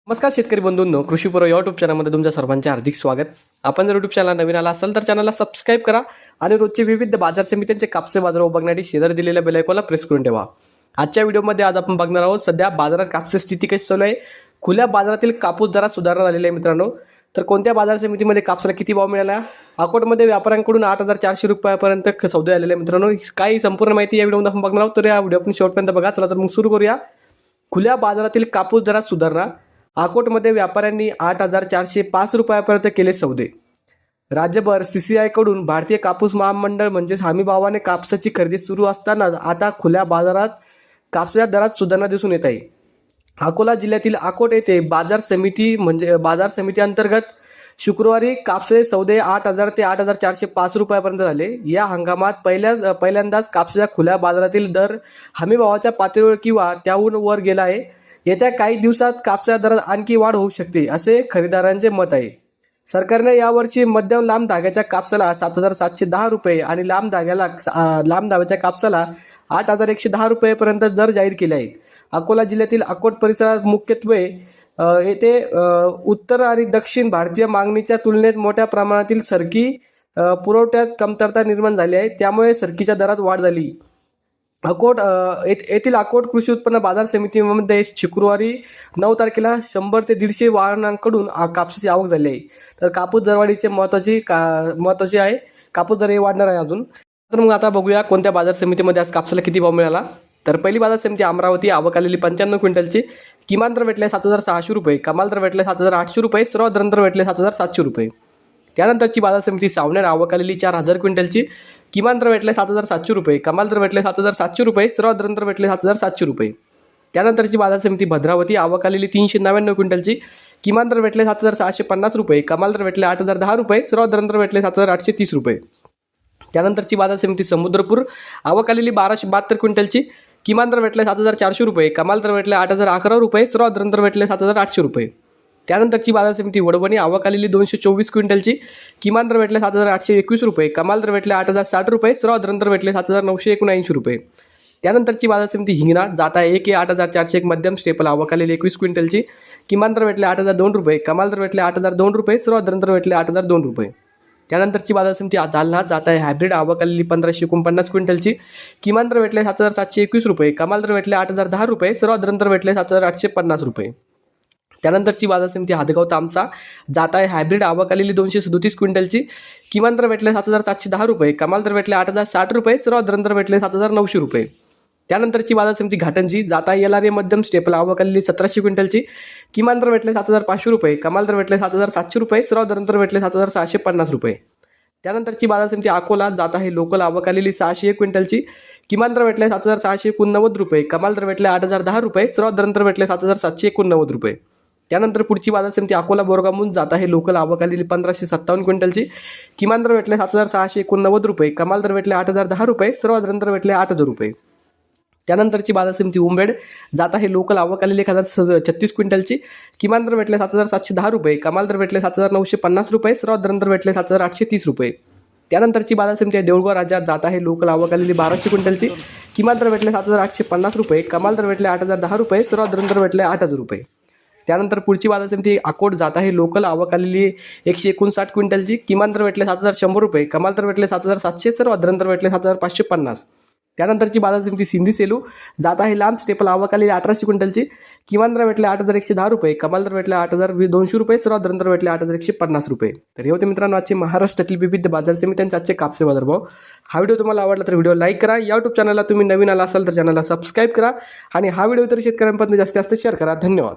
नमस्कार शेतकरी बंधूंनो, कृषीपूर्व यूट्यूब चॅनलमध्ये तुमच्या सर्वांचे हार्दिक स्वागत. आपण जर यूट्यूब चॅनल नवीन आला असाल तर चॅनलला सबस्क्राईब करा आणि रोजचे विविध बाजार समित्यांचे कापसे बाजार बघण्यासाठी शेजारी दिलेल्या बेल आयकॉनला प्रेस करून ठेवा. आजच्या व्हिडिओमध्ये आज आपण बघणार आहोत सध्या बाजारात कापसाची स्थिती कशी चालू आहे. खुल्या बाजारातील कापूस दरात सुधारणा झालेली आहे मित्रांनो. तर कोणत्या बाजार समितीमध्ये कापसाला किती भाव मिळाला, अकोटमध्ये व्यापाऱ्यांकडून 8,400 रुपयापर्यंत सौदे झालेले आहे मित्रांनो. काही संपूर्ण माहिती या व्हिडिओमध्ये आपण बघणार आहोत. तर या व्हिडिओ आपण शेवटपर्यंत बघा. चला तर मग सुरू करूया. खुल्या बाजारातील कापूस दरात सुधारणा. अकोटमध्ये व्यापाऱ्यांनी 8,405 रुपयापर्यंत केले सौदे. राज्यभर CCI कडून भारतीय कापूस महामंडळ म्हणजेच हमी भावाने कापसाची खरेदी सुरू असताना आता खुल्या बाजारात कापसाच्या दरात सुधारणा दिसून येत आहे. अकोला जिल्ह्यातील अकोट येथे बाजार समिती अंतर्गत शुक्रवारी कापसाचे सौदे 8,000 ते 8,405 रुपयापर्यंत झाले. या हंगामात पहिल्यांदाच कापसाच्या खुल्या बाजारातील दर हमी भावाच्या पातळीवर किंवा त्याहून वर गेला आहे. येत्या काही दिवसात कापसाच्या दरात आणखी वाढ होऊ शकते असे खरेदीदारांचे मत आहे. सरकारने यावर्षी मध्यम लांब धाग्याच्या कापसाला 7,710 रुपये आणि लांब धाग्याच्या कापसाला 8,110 रुपयेपर्यंत दर जाहीर केले आहेत. अकोला जिल्ह्यातील अकोट परिसरात मुख्यत्वे येथे उत्तर आणि दक्षिण भारतीय मागणीच्या तुलनेत मोठ्या प्रमाणातील सरकी पुरवठ्यात कमतरता निर्माण झाली आहे. त्यामुळे सरकीच्या दरात वाढ झाली. येथील अकोट कृषी उत्पन्न बाजार समितीमध्ये शुक्रवारी 9 तारखेला 100 ते 150 वाहनांकडून कापसाची आवक झाली आहे. तर कापूस दरवाढीचे महत्त्वाचे आहे. कापूस दर हे वाढणार आहे अजून. तर मग आता बघूया कोणत्या बाजार समितीमध्ये आज कापसाला किती भाव मिळाला. तर पहिली बाजार समिती अमरावती. आवक आलेली 95 क्विंटलची. किमान दर भेटले 7,600 रुपये, कमाल दर भेटले 7,800 रुपये, सर्वात दर भेटले 7,700 रुपये. त्यानंतरची बाजार समिती सावनेर. आवक आलेली 4,000 क्विंटलची. किमान दर भेटले 7,700 रुपये, कमाल दर भेटले 7,700 रुपये, सर्वात दर भेटले 7,700 रुपये. त्यानंतरची बाजार समिती भद्रावती. आवक आलेली 399 क्विंटलची. किमान दर भेटले 7,650 रुपये, कमाल दर भेटले 8,010 रुपये, सर्वात दर भेटले 7,830 रुपये. त्यानंतरची बाजार समिती समुद्रपूर. आवक आलेली 1,272 क्विंटलची. किमान दर भेटले 7,400 रुपये, कमाल दर भेटले 8,011 रुपये, सर्वात दर भेटले 7,800 रुपये. त्यानंतरची बाजार समिती वडवणी. आवक आलेली 224 क्विंटलची. किमान दर भेटले 7,821 रुपये, कमाल दर भेटले 8,060 रुपये, सर्वात दर भेटले 7,979 रुपये. त्यानंतरची बाजार समिती हिंगणा. जाता 1 8,401 मध्यम स्टेपल. आवक आलेली 21 क्विंटलची. किमान दर भेटले 8,002 रुपये, कमाल दर भेटले 8,002 रुपये, सर्वात दर भेटले 8,002 रुपये. त्यानंतरची बाजार समिती जालना. जाता हायब्रिड. आवक आलेली 1,549 क्विंटलची. किमान दर भेटले 7,721 रुपये, कमाल दर भेटले 8,010 रुपये, सर्वात दर भेटले 7,850 रुपये. त्यानंतरची बाजार समिती हादगाव तामसा. जात आहे हायब्रिड. आवक आलेली 237 क्विंटलची. किमान दर भेटले 7,710 रुपये, कमाल दर भेटले 8,060 रुपये, सर्वात दर भेटले 7,900 रुपये. त्यानंतरची बाजार समिती घाटंजी. जात आहे LRA मध्यम स्टेपल. आवक आलेली 1,700 क्विंटलची. किमान दर भेटले 7,500 रुपये, कमाल दर भेटले 7,700 रुपये, सर्वात दर भेटले 7,650 रुपये. त्यानंतरची बाजार समिती अकोला. जात आहे लोकल. आवक आलेली 601 क्विंटलची. किमान दर भेटले 7,689 रुपये, कमाल दर भेटले 8,010 रुपये, सर्वात दर भेटले 7,789 रुपये. त्यानंतर पुढची बाजार समिती अकोला बोरगामून. जात आहे लोकल. आवक आलेली 1,557 क्विंटलची. किमान दर भेटले 7,689 रुपये, कमाल दर भेटले 8,010 रुपये, सर्वात दर भेटले 8,000 रुपये. त्यानंतरची बाजार समिती उंबेड. जात आहे लोकल. आवक आलेली 1,036 क्विंटलची. किमान दर भेटले 7,710 रुपये, कमाल दर भेटले 7,950 रुपये, सर्वात दर भेटले 7,830 रुपये. त्यानंतरची बाजार समिती आहे देऊळगाव राजा. जात आहे लोकल. आवक आलेली 1,200 क्विंटलची. किमान दर भेटले 7,850 रुपये, कमाल दर भेटले 8,010 रुपये, सर्वात दर भेटले 8,000 रुपये. त्यानंतर पुढची बाजार समिती अकोट. जात आहे लोकल. आवक आलेली 159 क्विंटलची. किमान दर भेटले 7,100 रुपये, कमाल दर भेटले 7,700, सर्वात दर भेटले 7,550. त्यानंतरची बाजार समिती सिंधी सेलू. जात आहे लांब स्टेपल. आवक आलेली 1,800 क्विंटलची. किमान दर भेटले 8,110 रुपये, कमाल दर भेटले 8,200 रुपये, सर्वात दर भेटले 8,150 रुपये. तर हे होते मित्रांनो आजचे महाराष्ट्रातील विविध बाजार समित्यांचे आजचे कापसे बाजारभाव. हा व्हिडिओ तुम्हाला आवडला तर व्हिडिओ लाईक करा. यूट्यूब चॅनलला तुम्ही नवीन आला असाल तर चॅनलला सबस्क्राईब करा आणि हा व्हिडिओ तर शेतकऱ्यांपर्यंत जास्तीत जास्त शेअर करा. धन्यवाद.